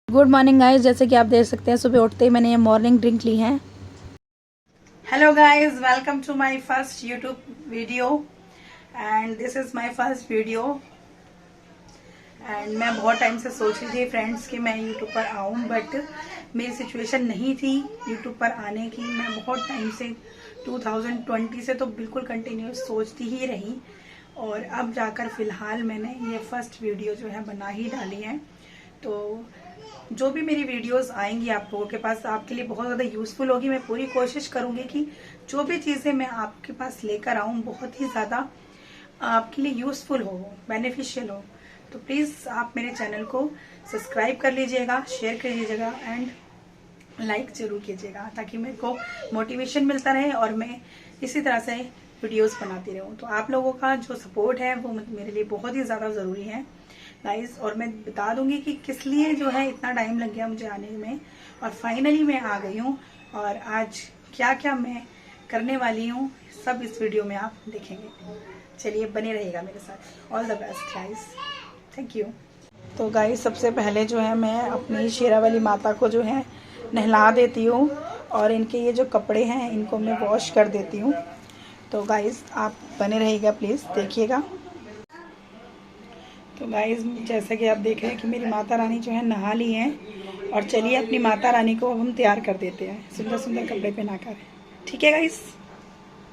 Good morning guys. जैसे कि आप देख सकते हैं सुबह उठते ही मैंने ये मॉर्निंग ड्रिंक ली है। Hello guys, welcome to my first YouTube video and this is my first video. And मैं बहुत टाइम से सोच रही थी फ्रेंड्स कि मैं यूट्यूब पर आऊं, बट मेरी सिचुएशन नहीं थी यूट्यूब पर आने की। मैं बहुत टाइम से 2020 से तो बिल्कुल कंटिन्यूस सोचती ही रही और अब जाकर फिलहाल मैंने ये फर्स्ट वीडियो जो है बना ही डाली है। तो जो भी मेरी वीडियोस आएंगी आप लोगों के पास, आपके लिए बहुत ज़्यादा यूजफुल होगी। मैं पूरी कोशिश करूंगी कि जो भी चीज़ें मैं आपके पास लेकर आऊं बहुत ही ज़्यादा आपके लिए यूजफुल हो, बेनिफिशियल हो। तो प्लीज़ आप मेरे चैनल को सब्सक्राइब कर लीजिएगा, शेयर कर लीजिएगा एंड लाइक जरूर कीजिएगा, ताकि मेरे को मोटिवेशन मिलता रहे और मैं इसी तरह से वीडियोस बनाती रहूं। तो आप लोगों का जो सपोर्ट है वो मेरे लिए बहुत ही ज़्यादा ज़रूरी है गाइस। और मैं बता दूंगी कि किस लिए जो है इतना टाइम लग गया मुझे आने में, और फाइनली मैं आ गई हूँ। और आज क्या क्या मैं करने वाली हूँ सब इस वीडियो में आप देखेंगे। चलिए बने रहेगा मेरे साथ। All the best guys, thank you. तो गाइस सबसे पहले जो है मैं अपनी शेरावाली माता को जो है नहला देती हूँ और इनके ये जो कपड़े हैं इनको मैं वॉश कर देती हूँ। तो गाइस आप बने रहिएगा, प्लीज़ देखिएगा। तो गाइस जैसा कि आप देख रहे हैं कि मेरी माता रानी जो है नहा ली हैं, और चलिए अपनी माता रानी को हम तैयार कर देते हैं सुंदर सुंदर कपड़े पहनाकर। ठीक है गाइस।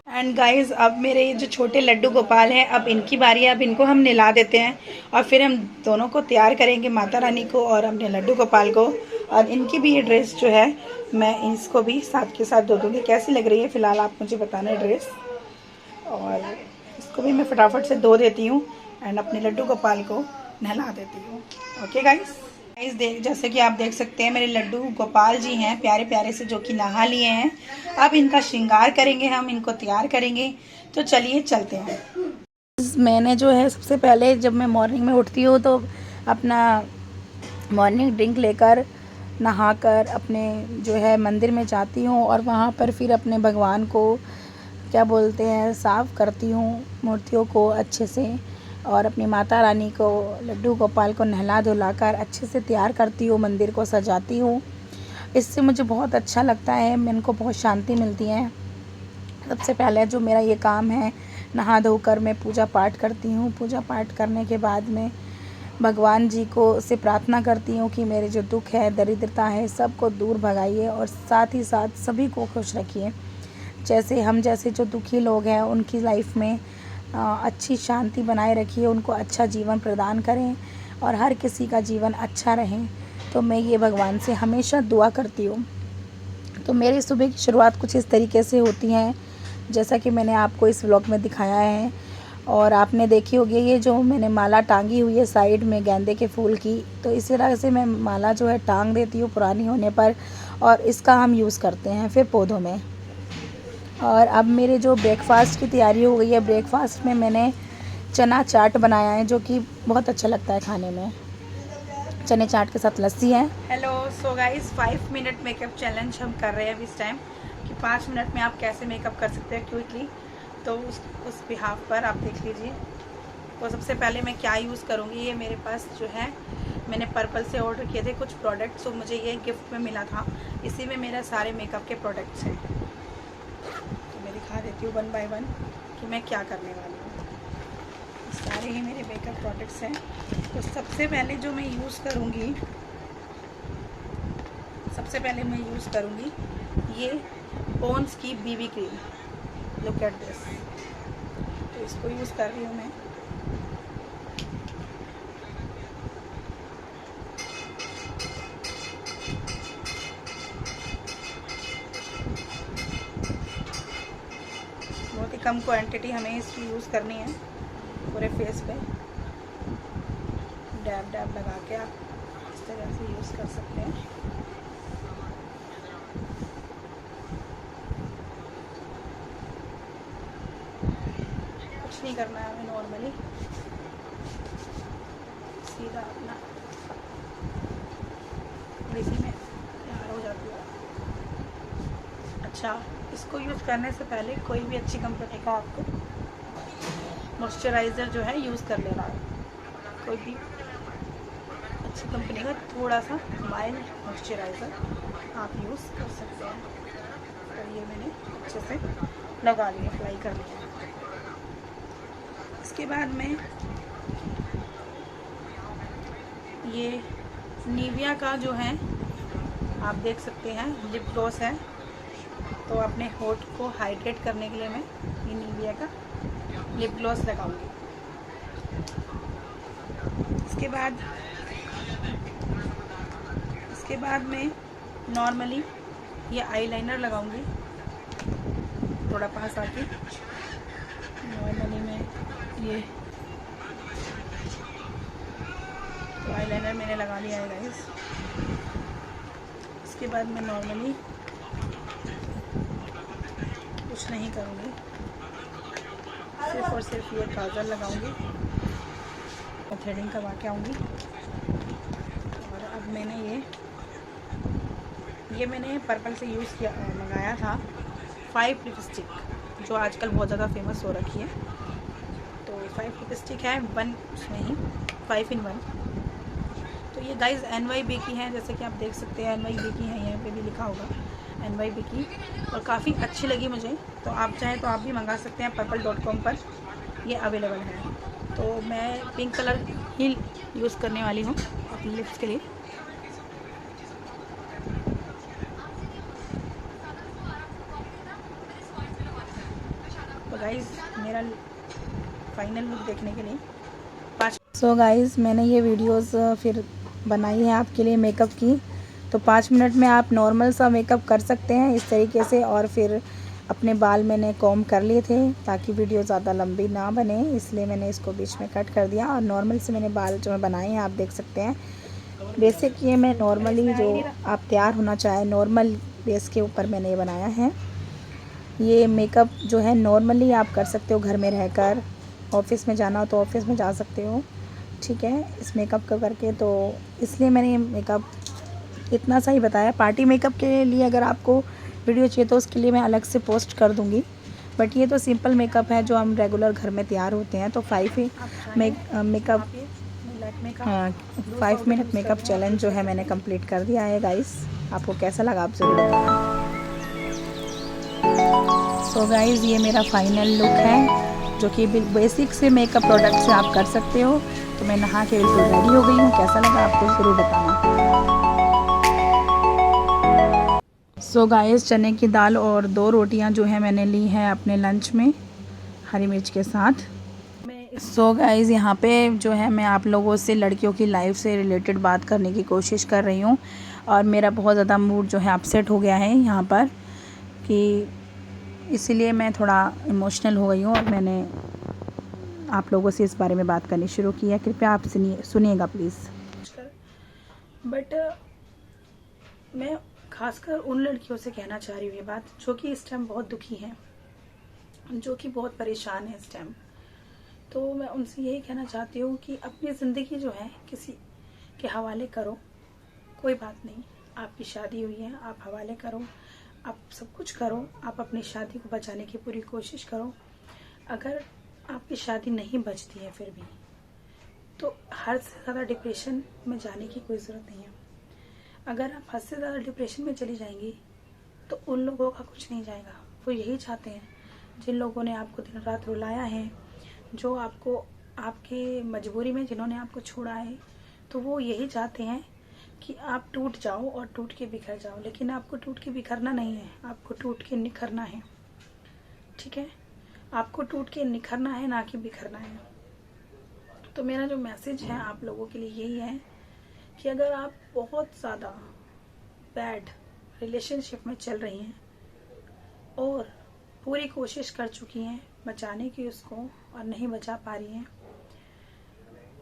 एंड गाइस अब मेरे ये जो छोटे लड्डू गोपाल हैं, अब इनकी बारी है। अब इनको हम नहला देते हैं और फिर हम दोनों को तैयार करेंगे, माता रानी को और अपने लड्डू गोपाल को। और इनकी भी ये ड्रेस जो है मैं इसको भी साथ के साथ धो दूँगी। कैसी लग रही है फिलहाल आप मुझे बताना है ड्रेस। और इसको भी मैं फटाफट से धो देती हूँ एंड अपने लड्डू गोपाल को नहला देती हूँ। Okay guys. जैसे कि आप देख सकते हैं मेरे लड्डू गोपाल जी हैं प्यारे प्यारे से, जो कि नहा लिए हैं। अब इनका श्रृंगार करेंगे, हम इनको तैयार करेंगे। तो चलिए चलते हैं। मैंने जो है सबसे पहले जब मैं मॉर्निंग में उठती हूँ तो अपना मॉर्निंग ड्रिंक लेकर नहाकर अपने जो है मंदिर में जाती हूँ और वहाँ पर फिर अपने भगवान को क्या बोलते हैं साफ़ करती हूँ, मूर्तियों को अच्छे से। और अपनी माता रानी को लड्डू गोपाल को नहला धुलाकर अच्छे से तैयार करती हूँ, मंदिर को सजाती हूँ। इससे मुझे बहुत अच्छा लगता है, मन को बहुत शांति मिलती है। सबसे पहले जो मेरा ये काम है, नहा धोकर मैं पूजा पाठ करती हूँ। पूजा पाठ करने के बाद में भगवान जी को से प्रार्थना करती हूँ कि मेरे जो दुख है, दरिद्रता है, सबको दूर भगाइए और साथ ही साथ सभी को खुश रखिए। जैसे हम जैसे जो दुखी लोग हैं उनकी लाइफ में अच्छी शांति बनाए रखिए, उनको अच्छा जीवन प्रदान करें और हर किसी का जीवन अच्छा रहे। तो मैं ये भगवान से हमेशा दुआ करती हूँ। तो मेरी सुबह की शुरुआत कुछ इस तरीके से होती है जैसा कि मैंने आपको इस व्लॉग में दिखाया है। और आपने देखी होगी ये जो मैंने माला टांगी हुई है साइड में गेंदे के फूल की, तो इसी तरह से मैं माला जो है टांग देती हूँ पुरानी होने पर, और इसका हम यूज़ करते हैं फिर पौधों में। और अब मेरे जो ब्रेकफास्ट की तैयारी हो गई है। ब्रेकफास्ट में मैंने चना चाट बनाया है जो कि बहुत अच्छा लगता है खाने में। चने चाट के साथ लस्सी है। Hello. So guys 5 minute makeup challenge हम कर रहे हैं इस टाइम, कि 5 मिनट में आप कैसे मेकअप कर सकते हैं क्विकली। तो उस बिहाफ पर आप देख लीजिए। तो सबसे पहले मैं क्या यूज़ करूँगी, ये मेरे पास जो है मैंने पर्पल से ऑर्डर किए थे कुछ प्रोडक्ट्स, तो मुझे ये गिफ्ट में मिला था। इसी में मेरा सारे मेकअप के प्रोडक्ट्स हैं। तो मैं दिखा देती हूँ 1 बाय 1 कि मैं क्या करने वाली हूँ। सारे ही मेरे मेकअप प्रोडक्ट्स हैं। तो सबसे पहले जो मैं यूज़ करूँगी, ये पॉन्ड्स की BB cream. Look at this. तो इसको यूज़ कर रही हूँ मैं। बहुत ही कम क्वांटिटी हमें इसकी यूज़ करनी है पूरे फेस पे। डैब डैब लगा के आप इस तरह से यूज़ कर सकते हैं। कुछ नहीं करना है हमें, नॉर्मली सीधा अपना इसी में तैयार हो जाती है। अच्छा, इसको यूज़ करने से पहले कोई भी अच्छी कंपनी का आपको मॉइस्चराइज़र जो है यूज़ कर लेना है। कोई भी अच्छी कंपनी का थोड़ा सा माइल्ड मॉइस्चराइज़र आप यूज़ कर सकते हैं। और ये मैंने अच्छे से लगा लिया, अप्लाई कर लिया। इसके बाद में ये निविया का जो है आप देख सकते हैं लिप ग्लॉस है, तो अपने होठ को हाइड्रेट करने के लिए मैं ये निविया का लिप ग्लॉस लगाऊंगी। इसके बाद मैं नॉर्मली ये आईलाइनर लगाऊंगी। थोड़ा पास आके नॉर्मली मैं ये तो आईलाइनर मैंने लगा लिया है गाइस। इसके बाद मैं नॉर्मली कुछ नहीं करूँगी, सिर्फ और सिर्फ ये काजल लगाऊंगी और थ्रेडिंग करवा के आऊँगी। और अब मैंने ये मैंने पर्पल से यूज़ किया मंगाया था 5 लिपस्टिक, जो आजकल बहुत ज़्यादा फेमस हो रखी है। तो 5 लिपस्टिक है, 1 उसमें ही 5 in 1। तो ये गाइस NYB की है, जैसे कि आप देख सकते हैं NYB की है, यहाँ पे भी लिखा होगा NYB की, और काफ़ी अच्छी लगी मुझे। तो आप चाहें तो आप भी मंगा सकते हैं, purple.com पर ये अवेलेबल है। तो मैं पिंक कलर ही यूज़ करने वाली हूँ अपने लिप्स के लिए। तो गाइस मेरा फाइनल लुक देखने के लिए 5। सो गाइस मैंने ये वीडियोस फिर बनाई है आपके लिए मेकअप की। तो 5 मिनट में आप नॉर्मल सा मेकअप कर सकते हैं इस तरीके से। और फिर अपने बाल मैंने कॉम कर लिए थे ताकि वीडियो ज़्यादा लंबी ना बने, इसलिए मैंने इसको बीच में कट कर दिया। और नॉर्मल से मैंने बाल जो मैं बनाए हैं आप देख सकते हैं। बेसिक ये मैं नॉर्मली जो आप तैयार होना चाहें नॉर्मल बेस के ऊपर मैंने ये बनाया है। ये मेकअप जो है नॉर्मली आप कर सकते हो घर में रहकर। ऑफिस में जाना हो तो ऑफिस में जा सकते हो, ठीक है, इस मेकअप का करके। तो इसलिए मैंने ये मेकअप इतना सा ही बताया। पार्टी मेकअप के लिए अगर आपको वीडियो चाहिए तो उसके लिए मैं अलग से पोस्ट कर दूँगी। बट ये तो सिंपल मेकअप है जो हम रेगुलर घर में तैयार होते हैं। तो 5 मिनट मेकअप चैलेंज जो है मैंने कंप्लीट कर दिया है गाइस। आपको कैसा लगा आप ज़रूर बताना। सो गाइस ये मेरा फाइनल लुक है जो कि बेसिक से मेकअप प्रोडक्ट से आप कर सकते हो। तो मैं नहा के बिल्कुल रेडी हो गई हूँ। कैसा लगा आपको ज़रूर बताना। सो गाइस चने की दाल और 2 रोटियां जो है मैंने ली हैं अपने लंच में हरी मिर्च के साथ। सो गाइस यहाँ पे जो है मैं आप लोगों से लड़कियों की लाइफ से रिलेटेड बात करने की कोशिश कर रही हूँ। और मेरा बहुत ज़्यादा मूड जो है अपसेट हो गया है यहाँ पर, कि इसीलिए मैं थोड़ा इमोशनल हो गई हूँ और मैंने आप लोगों से इस बारे में बात करनी शुरू की है। कृपया आप सुनिएगा प्लीज़। बट मैं खासकर उन लड़कियों से कहना चाह रही हूँ ये बात जो कि इस टाइम बहुत दुखी हैं, जो कि बहुत परेशान है इस टाइम। तो मैं उनसे यही कहना चाहती हूँ कि अपनी ज़िंदगी जो है किसी के हवाले करो। कोई बात नहीं, आपकी शादी हुई है, आप हवाले करो, आप सब कुछ करो, आप अपनी शादी को बचाने की पूरी कोशिश करो। अगर आपकी शादी नहीं बचती है फिर भी, तो हद से ज़्यादा डिप्रेशन में जाने की कोई ज़रूरत नहीं है। अगर आप हद से ज़्यादा डिप्रेशन में चली जाएंगी तो उन लोगों का कुछ नहीं जाएगा। वो यही चाहते हैं, जिन लोगों ने आपको दिन रात रुलाया है, जो आपको आपके मजबूरी में जिन्होंने आपको छोड़ा है, तो वो यही चाहते हैं कि आप टूट जाओ और टूट के बिखर जाओ। लेकिन आपको टूट के बिखरना नहीं है, आपको टूट के निखरना है, ठीक है। आपको टूट के निखरना है, ना कि बिखरना है। तो मेरा जो मैसेज है आप लोगों के लिए यही है कि अगर आप बहुत ज़्यादा बैड रिलेशनशिप में चल रही हैं और पूरी कोशिश कर चुकी हैं बचाने की उसको और नहीं बचा पा रही हैं,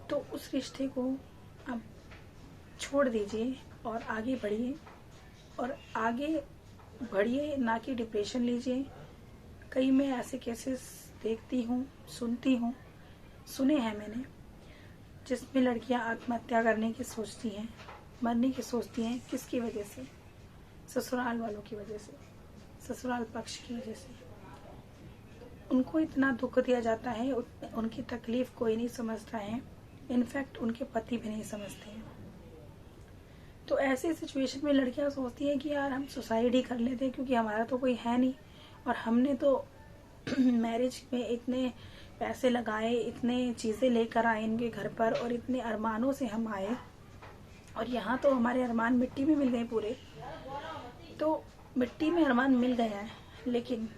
तो उस रिश्ते को आप छोड़ दीजिए और आगे बढ़िए। और आगे बढ़िए, ना कि डिप्रेशन लीजिए। कई मैं ऐसे केसेस देखती हूँ, सुनती हूँ, सुने हैं मैंने, जिसमें लड़कियां आत्महत्या करने की सोचती हैं, मरने की सोचती हैं। किसकी वजह से? ससुराल वालों की वजह से, ससुराल पक्ष की वजह से। उनको इतना दुख दिया जाता है, उनकी तकलीफ कोई नहीं समझता है। इनफैक्ट उनके पति भी नहीं समझते हैं। तो ऐसी सिचुएशन में लड़कियां सोचती हैं कि यार हम सुसाइड ही कर लेते हैं, क्योंकि हमारा तो कोई है नहीं और हमने तो मैरिज में इतने पैसे लगाए, इतने चीज़ें लेकर आए इनके घर पर और इतने अरमानों से हम आए और यहाँ तो हमारे अरमान मिट्टी में मिल गए पूरे। तो मिट्टी में अरमान मिल गया है, लेकिन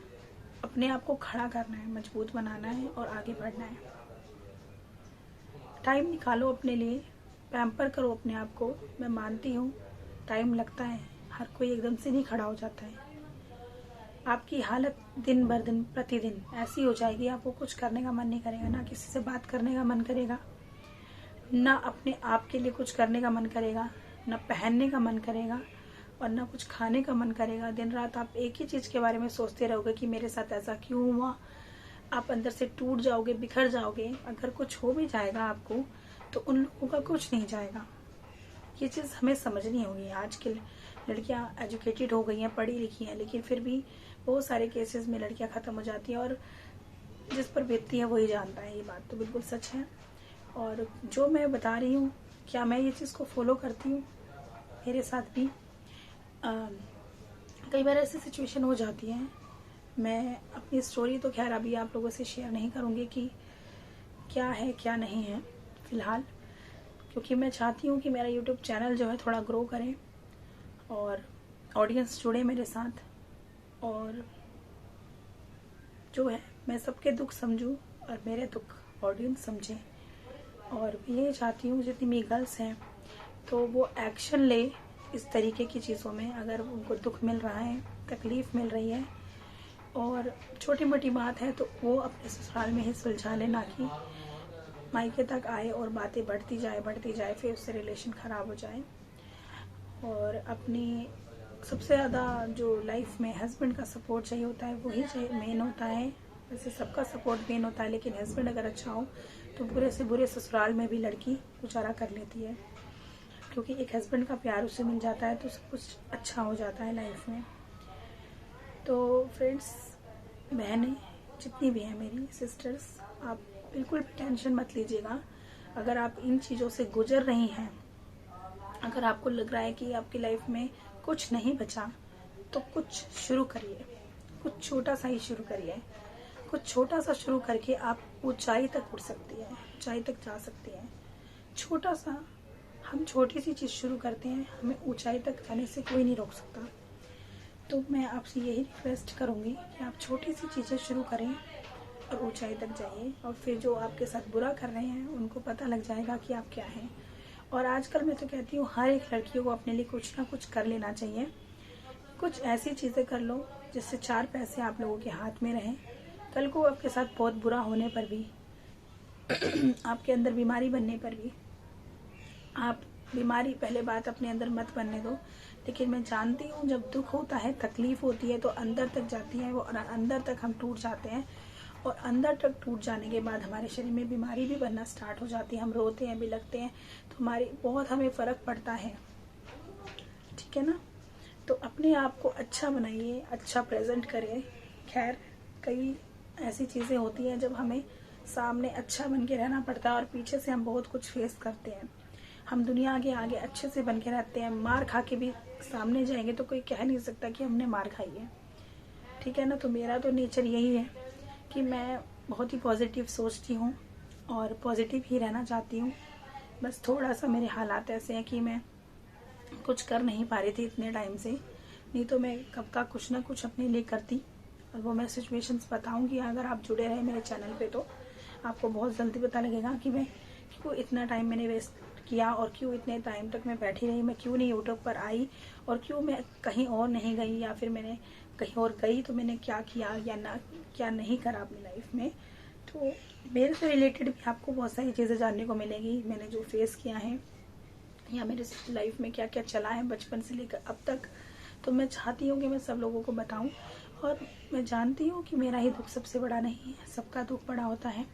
अपने आप को खड़ा करना है, मजबूत बनाना है और आगे बढ़ना है। टाइम निकालो अपने लिए, पैम्पर करो अपने आप को। मैं मानती हूँ टाइम लगता है, हर कोई एकदम से नहीं खड़ा हो जाता है। आपकी हालत दिन भर दिन प्रतिदिन ऐसी हो जाएगी, आपको कुछ करने का मन नहीं करेगा, ना किसी से बात करने का मन करेगा, ना अपने आप के लिए कुछ करने का मन करेगा, ना पहनने का मन करेगा और ना कुछ खाने का मन करेगा। दिन रात आप एक ही चीज़ के बारे में सोचते रहोगे कि मेरे साथ ऐसा क्यों हुआ। आप अंदर से टूट जाओगे, बिखर जाओगे। अगर कुछ हो भी जाएगा आपको तो उन लोगों का कुछ नहीं जाएगा। ये चीज़ हमें समझनी होगी। आज की लड़कियां एजुकेटेड हो गई हैं, पढ़ी लिखी हैं, लेकिन फिर भी बहुत सारे केसेस में लड़कियां ख़त्म हो जाती हैं और जिस पर बीतती है वही जानता है। ये बात तो बिल्कुल सच है। और जो मैं बता रही हूँ, क्या मैं ये चीज़ को फॉलो करती हूँ? मेरे साथ भी कई बार ऐसी सिचुएशन हो जाती है। मैं अपनी स्टोरी तो खैर अभी आप लोगों से शेयर नहीं करूँगी कि क्या है क्या नहीं है फ़िलहाल, क्योंकि मैं चाहती हूँ कि मेरा यूट्यूब चैनल जो है थोड़ा ग्रो करे और ऑडियंस जुड़े मेरे साथ, और जो है मैं सबके दुख समझूं और मेरे दुख ऑडियंस समझे। और ये चाहती हूँ जितनी भी गर्ल्स हैं तो वो एक्शन ले इस तरीके की चीज़ों में, अगर उनको दुख मिल रहा है, तकलीफ़ मिल रही है और छोटी मोटी बात है तो वो अपने ससुराल में ही सुलझा ले, ना कि मायके तक आए और बातें बढ़ती जाए फिर उससे रिलेशन ख़राब हो जाए। और अपनी सबसे ज़्यादा जो लाइफ में हस्बैंड का सपोर्ट चाहिए होता है वही मेन होता है। वैसे सबका सपोर्ट मेन होता है, लेकिन हस्बैंड अगर अच्छा हो तो बुरे से बुरे ससुराल में भी लड़की गुजारा कर लेती है, क्योंकि एक हस्बैंड का प्यार उसे मिल जाता है तो सब कुछ अच्छा हो जाता है लाइफ में। तो फ्रेंड्स, बहनें जितनी भी हैं मेरी सिस्टर्स, आप बिल्कुल भी टेंशन मत लीजिएगा। अगर आप इन चीज़ों से गुजर रही हैं, अगर आपको लग रहा है कि आपकी लाइफ में कुछ नहीं बचा, तो कुछ शुरू करिए, कुछ छोटा सा ही शुरू करिए। कुछ छोटा सा शुरू करके आप ऊंचाई तक उड़ सकती हैं, ऊंचाई तक जा सकती हैं। छोटा सा, हम छोटी सी चीज़ शुरू करते हैं, हमें ऊंचाई तक जाने से कोई नहीं रोक सकता। तो मैं आपसे यही रिक्वेस्ट करूँगी कि आप छोटी सी चीज़ें शुरू करें और ऊंचाई तक जाइए, और फिर जो आपके साथ बुरा कर रहे हैं उनको पता लग जाएगा कि आप क्या हैं। और आजकल मैं तो कहती हूँ हर एक लड़की को अपने लिए कुछ ना कुछ कर लेना चाहिए। कुछ ऐसी चीज़ें कर लो जिससे 4 पैसे आप लोगों के हाथ में रहें। कल को आपके साथ बहुत बुरा होने पर भी आपके अंदर बीमारी बनने पर भी, आप बीमारी पहले बात अपने अंदर मत बनने दो। लेकिन मैं जानती हूँ जब दुख होता है, तकलीफ होती है तो अंदर तक जाती है वो, और अंदर तक हम टूट जाते हैं। और अंदर तक टूट जाने के बाद हमारे शरीर में बीमारी भी बनना स्टार्ट हो जाती है। हम रोते हैं, बिलखते हैं, तो हमारी बहुत हमें फ़र्क पड़ता है। ठीक है ना? तो अपने आप को अच्छा बनाइए, अच्छा प्रेजेंट करें। खैर, कई ऐसी चीज़ें होती हैं जब हमें सामने अच्छा बन के रहना पड़ता है और पीछे से हम बहुत कुछ फेस करते हैं। हम दुनिया के आगे अच्छे से बन के रहते हैं, मार खा के भी सामने जाएंगे तो कोई कह नहीं सकता कि हमने मार खाई है। ठीक है ना? तो मेरा तो नेचर यही है कि मैं बहुत ही पॉजिटिव सोचती हूँ और पॉजिटिव ही रहना चाहती हूँ। बस थोड़ा सा मेरे हालात ऐसे हैं कि मैं कुछ कर नहीं पा रही थी इतने टाइम से, नहीं तो मैं कब का कुछ ना कुछ अपने लिए करती। और वो मैं सिचुएशंस बताऊंगी, अगर आप जुड़े रहे मेरे चैनल पे तो आपको बहुत जल्दी पता लगेगा कि मैं क्यों इतना टाइम मैंने वेस्ट किया और क्यों इतने टाइम तक मैं बैठी रही, मैं क्यों नहीं यूट्यूब पर आई और क्यों मैं कहीं और नहीं गई, या फिर मैंने कहीं और गई तो मैंने क्या किया या ना क्या नहीं करा अपनी लाइफ में। तो मेरे से रिलेटेड भी आपको बहुत सारी चीज़ें जानने को मिलेगी, मैंने जो फेस किया है या मेरे लाइफ में क्या क्या चला है बचपन से लेकर अब तक। तो मैं चाहती हूँ कि मैं सब लोगों को बताऊँ, और मैं जानती हूँ कि मेरा ही दुख सबसे बड़ा नहीं है, सबका दुख बड़ा होता है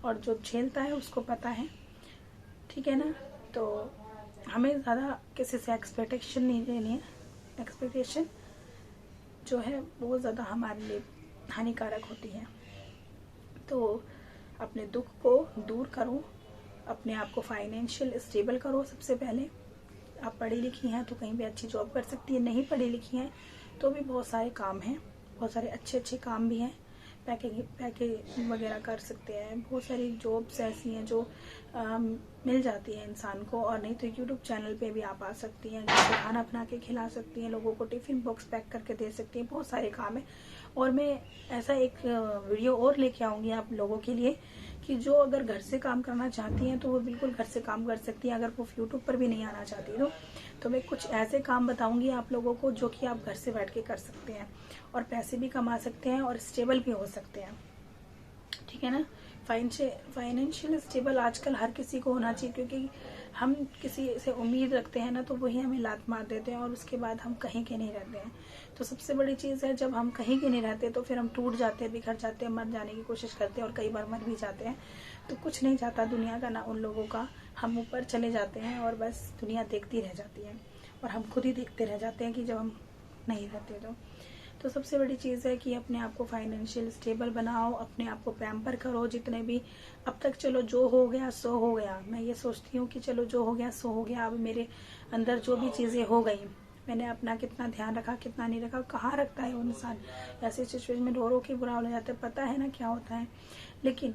और जो झेलता है उसको पता है। ठीक है ना? तो हमें ज़्यादा किसी से एक्सपेक्टेशन नहीं लेनी है। एक्सपेक्टेशन जो है बहुत ज़्यादा हमारे लिए हानिकारक होती है। तो अपने दुख को दूर करो, अपने आप को फाइनेंशियल स्टेबल करो सबसे पहले, आप पढ़ी लिखी हैं तो कहीं भी अच्छी जॉब कर सकती हैं, नहीं पढ़ी लिखी हैं तो भी बहुत सारे काम हैं, बहुत सारे अच्छे अच्छे काम भी हैं, पैकेज वगैरह कर सकते हैं। बहुत सारी जॉब्स ऐसी हैं जो मिल जाती है इंसान को। और नहीं तो यूट्यूब चैनल पे भी आप आ सकती हैं, जैसे खाना बना के खिला सकती हैं, लोगों को टिफिन बॉक्स पैक करके दे सकती हैं, बहुत सारे काम है। और मैं ऐसा एक वीडियो और लेके आऊंगी आप लोगों के लिए कि जो अगर घर से काम करना चाहती हैं तो वो बिल्कुल घर से काम कर सकती हैं। अगर वो यूट्यूब पर भी नहीं आना चाहती तो मैं कुछ ऐसे काम बताऊंगी आप लोगों को जो कि आप घर से बैठ के कर सकते हैं और पैसे भी कमा सकते हैं और स्टेबल भी हो सकते हैं, ठीक है ना। फाइनेंशियल स्टेबल आजकल हर किसी को होना चाहिए, क्योंकि हम किसी से उम्मीद रखते हैं ना तो वही हमें लात मार देते हैं और उसके बाद हम कहीं के नहीं रहते हैं। तो सबसे बड़ी चीज़ है, जब हम कहीं के नहीं रहते तो फिर हम टूट जाते हैं, बिखर जाते हैं, मर जाने की कोशिश करते हैं और कई बार मर भी जाते हैं। तो कुछ नहीं जाता दुनिया का ना उन लोगों का, हम ऊपर चले जाते हैं और बस दुनिया देखती रह जाती है और हम खुद ही देखते रह जाते हैं कि जब हम नहीं रहते तो सबसे बड़ी चीज़ है कि अपने आप को फाइनेंशियल स्टेबल बनाओ, अपने आप को पैम्पर करो। जितने भी अब तक चलो जो हो गया सो हो गया, मैं ये सोचती हूँ कि चलो जो हो गया सो हो गया। अब मेरे अंदर जो भी चीज़ें हो गई, मैंने अपना कितना ध्यान रखा कितना नहीं रखा, कहाँ रखता है वो इंसान। ऐसी सिचुएशन में रो रो के बुरा हो जाता है, पता है ना क्या होता है। लेकिन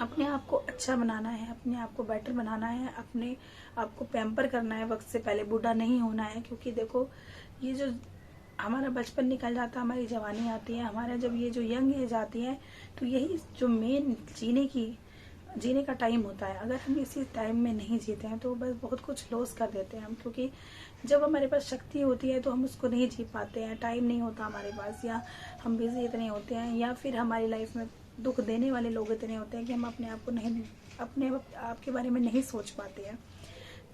अपने आप को अच्छा बनाना है, अपने आप को बेटर बनाना है, अपने आप को पैम्पर करना है, वक्त से पहले बूढ़ा नहीं होना है। क्योंकि देखो ये जो हमारा बचपन निकल जाता है, हमारी जवानी आती है, हमारा जब ये जो यंग एज आती है तो यही जो मेन जीने का टाइम होता है। अगर हम इसी टाइम में नहीं जीते हैं तो बस बहुत कुछ लॉस कर देते हैं हम। क्योंकि जब हमारे पास शक्ति होती है तो हम उसको नहीं जी पाते हैं, टाइम नहीं होता हमारे पास, या हम बिजी इतने होते हैं, या फिर हमारी लाइफ में दुख देने वाले लोग इतने होते हैं कि हम अपने आप को नहीं, अपने आप के बारे में नहीं सोच पाते हैं।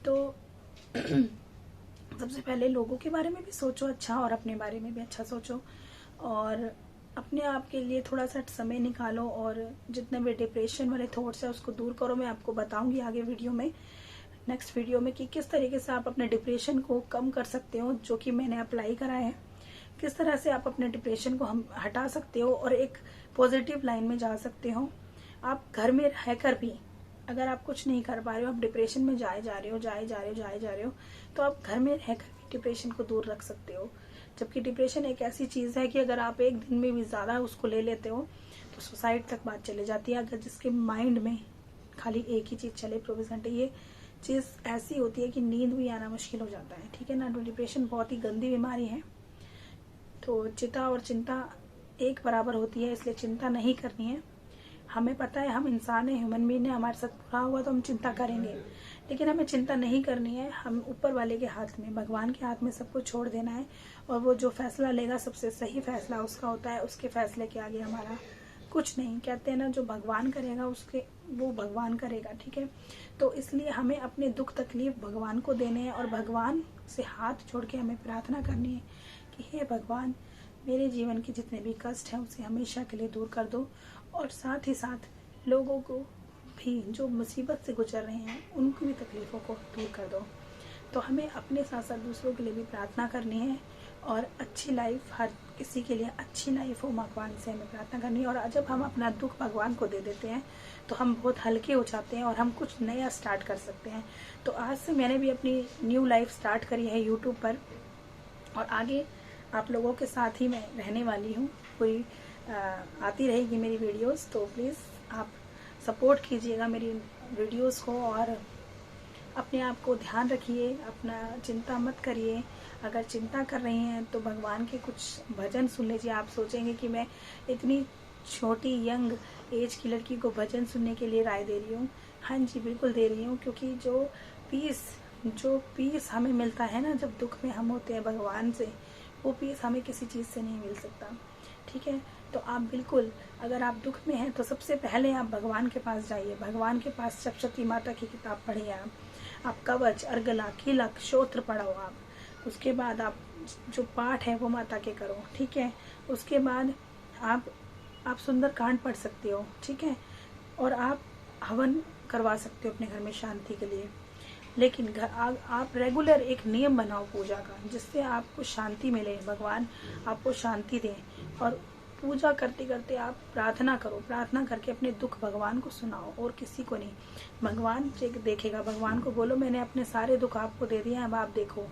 तो सबसे पहले लोगों के बारे में भी सोचो अच्छा, और अपने बारे में भी अच्छा सोचो, और अपने आप के लिए थोड़ा सा समय निकालो, और जितने भी डिप्रेशन वाले थॉट्स है उसको दूर करो। मैं आपको बताऊंगी आगे वीडियो में, नेक्स्ट वीडियो में, कि किस तरीके से आप अपने डिप्रेशन को कम कर सकते हो, जो कि मैंने अप्लाई करा है। किस तरह से आप अपने डिप्रेशन को हम हटा सकते हो और एक पॉजिटिव लाइन में जा सकते हो। आप घर में रहकर भी अगर आप कुछ नहीं कर पा रहे हो, आप डिप्रेशन में जाए जा रहे हो, तो आप घर में रहकर भी डिप्रेशन को दूर रख सकते हो। जबकि डिप्रेशन एक ऐसी चीज़ है कि अगर आप एक दिन में भी ज़्यादा उसको ले लेते हो तो सुसाइड तक बात चले जाती है। अगर जिसके माइंड में खाली एक ही चीज़ चले 24 घंटे, ये चीज़ ऐसी होती है कि नींद भी आना मुश्किल हो जाता है, ठीक है ना। तो डिप्रेशन बहुत ही गंदी बीमारी है। तो चिता और चिंता एक बराबर होती है, इसलिए चिंता नहीं करनी है। हमें पता है हम इंसान हैं, ह्यूमन बीइंग है, हमारे साथ बुरा हुआ तो हम चिंता करेंगे, लेकिन हमें चिंता नहीं करनी है। हम ऊपर वाले के हाथ में, भगवान के हाथ में सब कुछ छोड़ देना है, और वो जो फैसला लेगा सबसे सही फैसला उसका होता है। उसके फैसले के आगे हमारा कुछ नहीं। कहते हैं ना, जो भगवान करेगा उसके वो भगवान करेगा, ठीक है। तो इसलिए हमें अपने दुख तकलीफ भगवान को देने हैं, और भगवान से हाथ जोड़ के हमें प्रार्थना करनी है कि हे भगवान, मेरे जीवन के जितने भी कष्ट हैं उसे हमेशा के लिए दूर कर दो, और साथ ही साथ लोगों को भी जो मुसीबत से गुजर रहे हैं उनकी भी तकलीफ़ों को दूर कर दो। तो हमें अपने साथ साथ दूसरों के लिए भी प्रार्थना करनी है, और अच्छी लाइफ, हर किसी के लिए अच्छी लाइफ हो, भगवान से हमें प्रार्थना करनी है। और जब हम अपना दुख भगवान को दे देते हैं तो हम बहुत हल्के हो जाते हैं और हम कुछ नया स्टार्ट कर सकते हैं। तो आज से मैंने भी अपनी न्यू लाइफ स्टार्ट करी है यूट्यूब पर, और आगे आप लोगों के साथ ही मैं रहने वाली हूँ। कोई आती रहेगी मेरी वीडियोस, तो प्लीज़ आप सपोर्ट कीजिएगा मेरी वीडियोस को, और अपने आप को ध्यान रखिए, अपना चिंता मत करिए। अगर चिंता कर रही हैं तो भगवान के कुछ भजन सुन लीजिए। आप सोचेंगे कि मैं इतनी छोटी यंग एज की लड़की को भजन सुनने के लिए राय दे रही हूँ। हाँ जी, बिल्कुल दे रही हूँ, क्योंकि जो पीस हमें मिलता है ना जब दुख में हम होते हैं भगवान से, वो पीस हमें किसी चीज़ से नहीं मिल सकता, ठीक है। तो आप बिल्कुल, अगर आप दुख में हैं तो सबसे पहले आप भगवान के पास जाइए। भगवान के पास सप्तशती माता की किताब पढ़िए, आप कवच, अर्गला, कीलक, श्रोत्र पढ़ो आप। उसके बाद आप जो पाठ है वो माता के करो, ठीक है। उसके बाद आप सुंदरकांड पढ़ सकते हो, ठीक है। और आप हवन करवा सकते हो अपने घर में शांति के लिए। लेकिन आप रेगुलर एक नियम बनाओ पूजा का, जिससे आपको शांति मिले, भगवान आपको शांति दें। और पूजा करते करते आप प्रार्थना करो, प्रार्थना करके अपने दुख भगवान को सुनाओ और किसी को नहीं। भगवान देखेगा, भगवान को बोलो मैंने अपने सारे दुख आपको दे दिए हैं, अब आप देखो।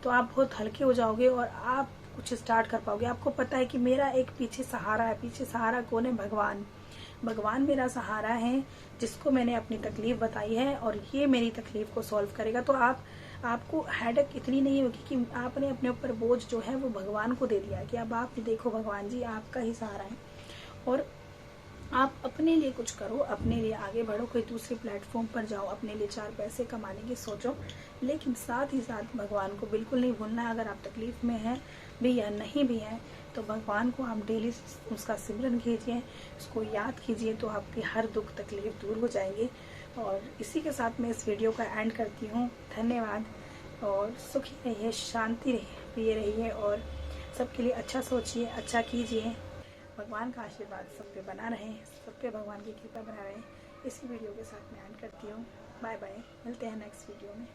तो आप बहुत हल्के हो जाओगे और आप कुछ स्टार्ट कर पाओगे। आपको पता है कि मेरा एक पीछे सहारा है। पीछे सहारा कौन है? भगवान। भगवान मेरा सहारा है, जिसको मैंने अपनी तकलीफ बताई है और ये मेरी तकलीफ को सॉल्व करेगा। तो आपको हेडेक इतनी नहीं होगी कि आपने अपने ऊपर बोझ जो है वो भगवान को दे दिया कि अब आप देखो भगवान जी आपका ही सहारा है। और आप अपने लिए कुछ करो, अपने लिए आगे बढ़ो, कोई दूसरे प्लेटफॉर्म पर जाओ, अपने लिए 4 पैसे कमाने की सोचो, लेकिन साथ ही साथ भगवान को बिल्कुल नहीं भूलना है। अगर आप तकलीफ में हैं भी या नहीं भी हैं तो भगवान को आप डेली उसका सिमरन कीजिए, उसको याद कीजिए, तो आपकी हर दुख तकलीफ दूर हो जाएंगे। और इसी के साथ मैं इस वीडियो का एंड करती हूँ। धन्यवाद और सुखी रहिए, शांति प्रिय रहिए और सबके लिए अच्छा सोचिए, अच्छा कीजिए। भगवान का आशीर्वाद सब पे बना रहे, सब पे भगवान की कृपा बना रहे। इसी वीडियो के साथ मैं एंड करती हूँ। बाय बाय, मिलते हैं नेक्स्ट वीडियो में।